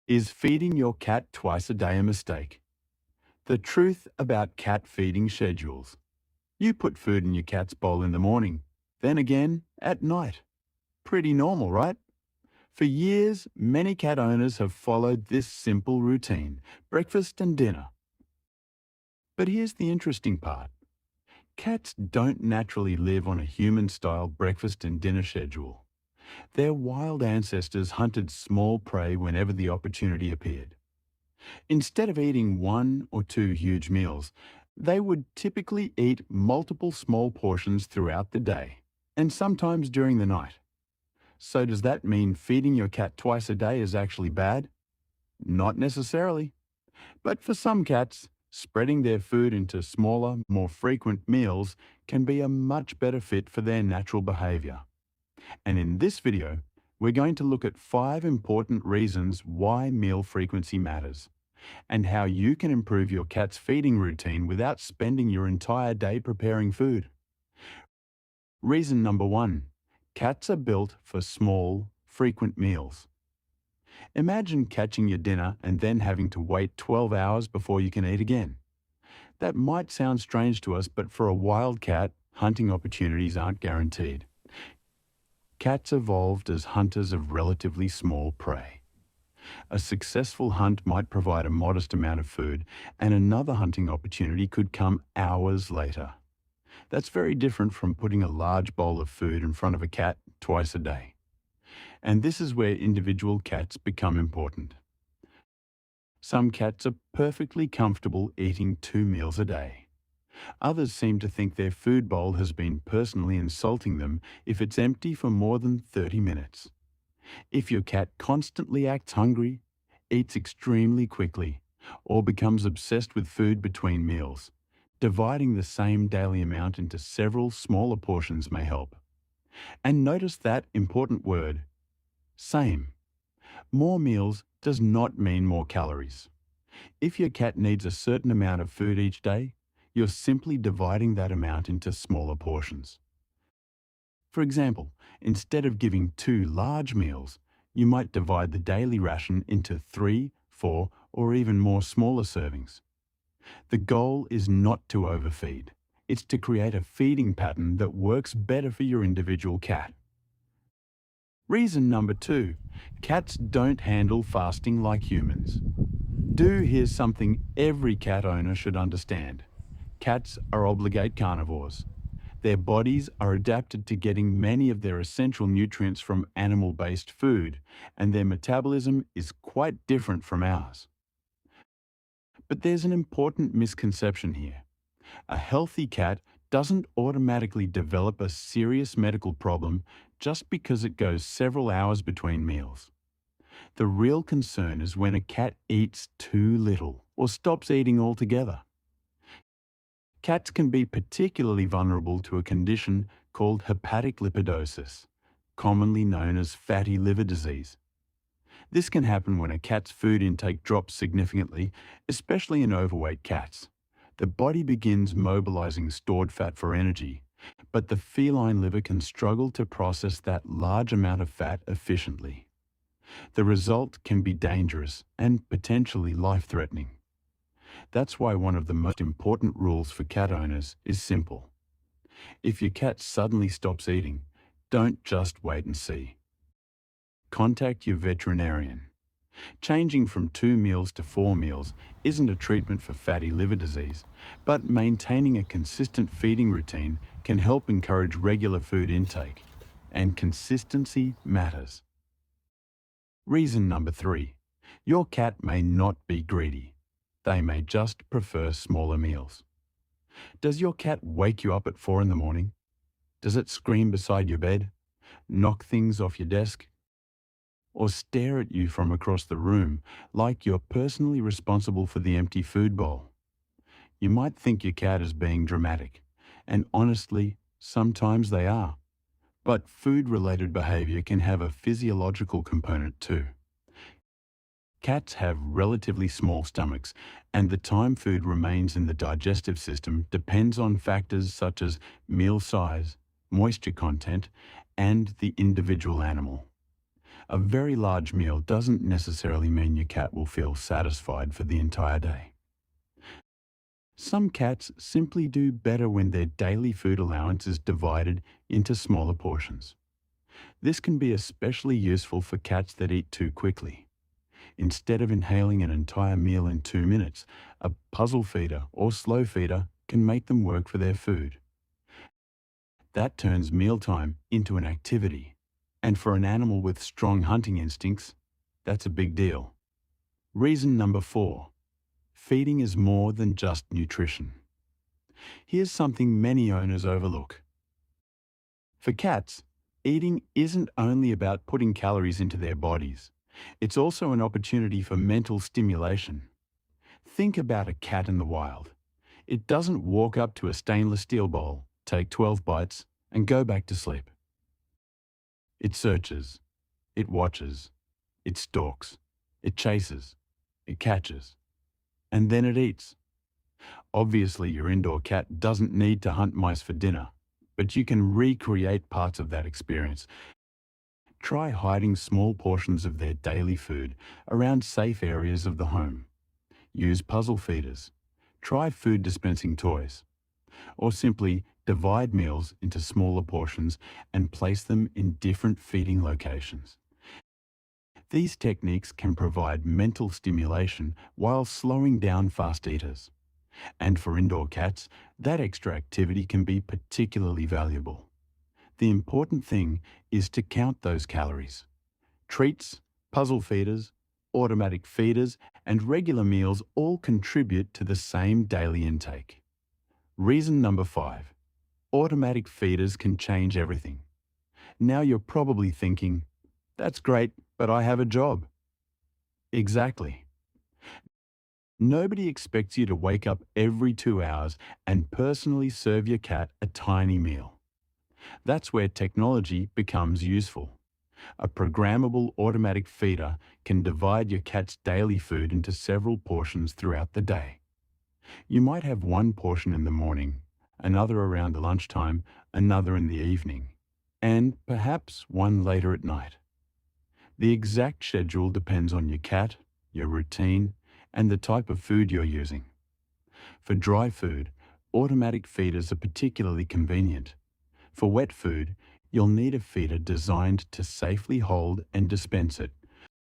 Is feeding your cat twice a day a mistake? The truth about cat feeding schedules. You put food in your cat's bowl in the morning, then again at night. Pretty normal, right? For years, many cat owners have followed this simple routine, breakfast and dinner. But here's the interesting part. Cats don't naturally live on a human-style breakfast and dinner schedule. Their wild ancestors hunted small prey whenever the opportunity appeared. Instead of eating one or two huge meals, they would typically eat multiple small portions throughout the day, and sometimes during the night. So does that mean feeding your cat twice a day is actually bad? Not necessarily. But for some cats, spreading their food into smaller, more frequent meals can be a much better fit for their natural behaviour. And in this video, we're going to look at 5 important reasons why meal frequency matters, and how you can improve your cat's feeding routine without spending your entire day preparing food. Reason number 1. Cats are built for small, frequent meals. Imagine catching your dinner and then having to wait 12 hours before you can eat again. That might sound strange to us, but for a wild cat, hunting opportunities aren't guaranteed. Cats evolved as hunters of relatively small prey. A successful hunt might provide a modest amount of food, and another hunting opportunity could come hours later. That's very different from putting a large bowl of food in front of a cat twice a day. And this is where individual cats become important. Some cats are perfectly comfortable eating 2 meals a day. Others seem to think their food bowl has been personally insulting them if it's empty for more than 30 minutes. If your cat constantly acts hungry, eats extremely quickly, or becomes obsessed with food between meals, dividing the same daily amount into several smaller portions may help. And notice that important word, same. More meals does not mean more calories. If your cat needs a certain amount of food each day, you're simply dividing that amount into smaller portions. For example, instead of giving 2 large meals, you might divide the daily ration into 3, 4, or even more smaller servings. The goal is not to overfeed. It's to create a feeding pattern that works better for your individual cat. Reason number 2. Cats don't handle fasting like humans. Here's something every cat owner should understand. Cats are obligate carnivores. Their bodies are adapted to getting many of their essential nutrients from animal-based food, and their metabolism is quite different from ours. But there's an important misconception here. A healthy cat doesn't automatically develop a serious medical problem just because it goes several hours between meals. The real concern is when a cat eats too little or stops eating altogether. Cats can be particularly vulnerable to a condition called hepatic lipidosis, commonly known as fatty liver disease. This can happen when a cat's food intake drops significantly, especially in overweight cats. The body begins mobilizing stored fat for energy, but the feline liver can struggle to process that large amount of fat efficiently. The result can be dangerous and potentially life-threatening. That's why one of the most important rules for cat owners is simple. If your cat suddenly stops eating, don't just wait and see. Contact your veterinarian. Changing from 2 meals to 4 meals isn't a treatment for fatty liver disease, but maintaining a consistent feeding routine can help encourage regular food intake, and consistency matters. Reason number 3. Your cat may not be greedy. They may just prefer smaller meals. Does your cat wake you up at 4 in the morning? Does it scream beside your bed, knock things off your desk, or stare at you from across the room like you're personally responsible for the empty food bowl? You might think your cat is being dramatic, and honestly, sometimes they are. But food-related behaviour can have a physiological component too. Cats have relatively small stomachs, and the time food remains in the digestive system depends on factors such as meal size, moisture content, and the individual animal. A very large meal doesn't necessarily mean your cat will feel satisfied for the entire day. Some cats simply do better when their daily food allowance is divided into smaller portions. This can be especially useful for cats that eat too quickly. Instead of inhaling an entire meal in 2 minutes, a puzzle feeder or slow feeder can make them work for their food. That turns mealtime into an activity. And for an animal with strong hunting instincts, that's a big deal. Reason number 4. Feeding is more than just nutrition. Here's something many owners overlook. For cats, eating isn't only about putting calories into their bodies. It's also an opportunity for mental stimulation. Think about a cat in the wild. It doesn't walk up to a stainless steel bowl, take 12 bites, and go back to sleep. It searches, it watches, it stalks, it chases, it catches, and then it eats. Obviously, your indoor cat doesn't need to hunt mice for dinner, but you can recreate parts of that experience. Try hiding small portions of their daily food around safe areas of the home. Use puzzle feeders. Try food dispensing toys. Or simply divide meals into smaller portions and place them in different feeding locations. These techniques can provide mental stimulation while slowing down fast eaters. And for indoor cats, that extra activity can be particularly valuable. The important thing is to count those calories. Treats, puzzle feeders, automatic feeders, and regular meals all contribute to the same daily intake. Reason number 5. Automatic feeders can change everything. Now you're probably thinking, that's great, but I have a job. Exactly. Nobody expects you to wake up every 2 hours and personally serve your cat a tiny meal. That's where technology becomes useful. A programmable automatic feeder can divide your cat's daily food into several portions throughout the day. You might have one portion in the morning, another around lunchtime, another in the evening, and perhaps one later at night. The exact schedule depends on your cat, your routine, and the type of food you're using. For dry food, automatic feeders are particularly convenient. For wet food, you'll need a feeder designed to safely hold and dispense it